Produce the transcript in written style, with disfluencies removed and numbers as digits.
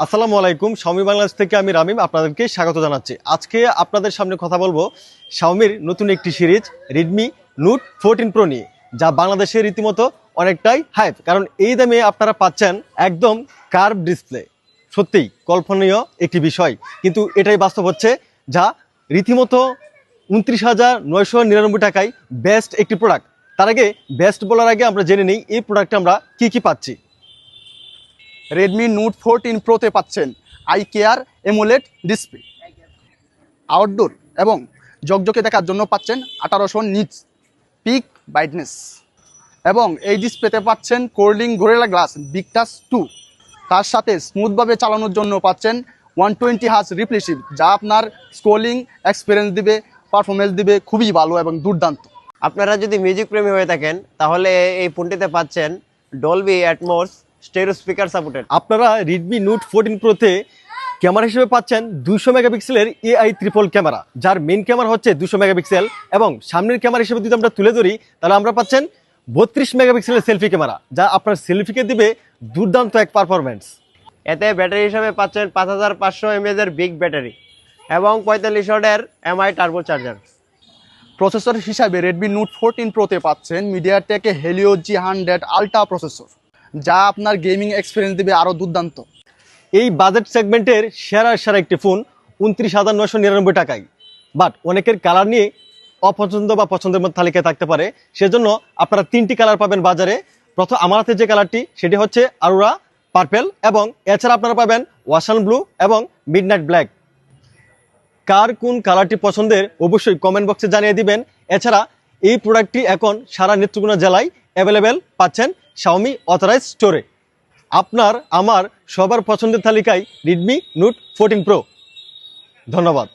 আসসালামু আলাইকুম। শাওমি বাংলাদেশ থেকে আমি রামিম আপনাদেরকে স্বাগত জানাচ্ছি। আজকে আপনাদের সামনে কথা বলবো শাওমির নতুন একটি সিরিজ রেডমি নোট 14 প্রো নিয়ে, যা বাংলাদেশে রীতিমতো অনেকটাই হাইপ। কারণ এই দামে আপনারা পাচ্ছেন একদম কার্ভ ডিসপ্লে, সত্যিই কল্পনীয় একটি বিষয়, কিন্তু এটাই বাস্তব হচ্ছে, যা রীতিমতো 29,999 টাকায় বেস্ট একটি প্রোডাক্ট। তার আগে বেস্ট বলার আগে আমরা জেনে নিই এই প্রোডাক্টে আমরা কি পাচ্ছি। রেডমি নোট 14 প্রোতে পাচ্ছেন eye care AMOLED display, outdoor এবং ঝকঝকে দেখার জন্য পাচ্ছেন 1800 নিটস পিক ব্রাইটনেস এবং এই ডিসপ্লেতে পাচ্ছেন কোর্লিং গোরিলা গ্লাস বিগ টাচ 2। তার সাথে স্মুথভাবে চালানোর জন্য পাচ্ছেন 120 হার্জ রিফ্রেশিভ, যা আপনার স্ক্রোলিং এক্সপিরিয়েন্স দিবে, পারফরমেন্স দিবে খুবই ভালো এবং দুর্দান্ত। আপনারা যদি মিউজিক প্রেমী হয়ে থাকেন তাহলে এই ফোনটিতে পাচ্ছেন Dolby atoms stereo speaker supported. আপনারা রেডমি নোট 14 প্রোতে ক্যামেরা হিসেবে পাচ্ছেন 200 মেগাপিক্সেলের AI ট্রিপল ক্যামেরা, যার মেইন ক্যামেরা হচ্ছে 200 মেগাপিক্সেল এবং সামনের ক্যামেরা হিসেবে যদি আমরা তুলে ধরি তাহলে আমরা পাচ্ছেন 32 মেগাপিক্সেলের সেলফি ক্যামেরা, যা আপনার সেলফিকে দিবে দুর্দান্ত এক পারফরমেন্স। এতে ব্যাটারি হিসাবে পাচ্ছেন 5500 mAh এর বিগ ব্যাটারি এবং 45 ওয়াটের MI টার্বো চার্জার। প্রসেসর হিসাবে রেডমি নোট 14 প্রোতে পাচ্ছেন MediaTek Helio G100 ultra processor, যা আপনার গেমিং এক্সপিরিয়েন্স দিবে আরও দুর্দান্ত। এই বাজেট সেগমেন্টের সেরা একটি ফোন 29,999 টাকায়। বাট অনেকের কালার নিয়ে অপছন্দ বা পছন্দের মধ্যে তালিকায় থাকতে পারে, সেজন্য আপনারা 3টি কালার পাবেন বাজারে। প্রথম আমার হাতে যে কালারটি সেটি হচ্ছে আরোরা পার্পেল, এবং এছাড়া আপনারা পাবেন ওয়াশান ব্লু এবং মিডনাইট ব্ল্যাক। কার কোন কালারটি পছন্দের অবশ্যই কমেন্ট বক্সে জানিয়ে দিবেন। এছাড়া এই প্রোডাক্টটি এখন সারা নেত্রকোনা জেলায় অ্যাভেলেবেল পাচ্ছেন শাওমি অথরাইজড স্টোরে। আপনার আমার সবার পছন্দের তালিকায় রেডমি নোট 14 প্রো। ধন্যবাদ।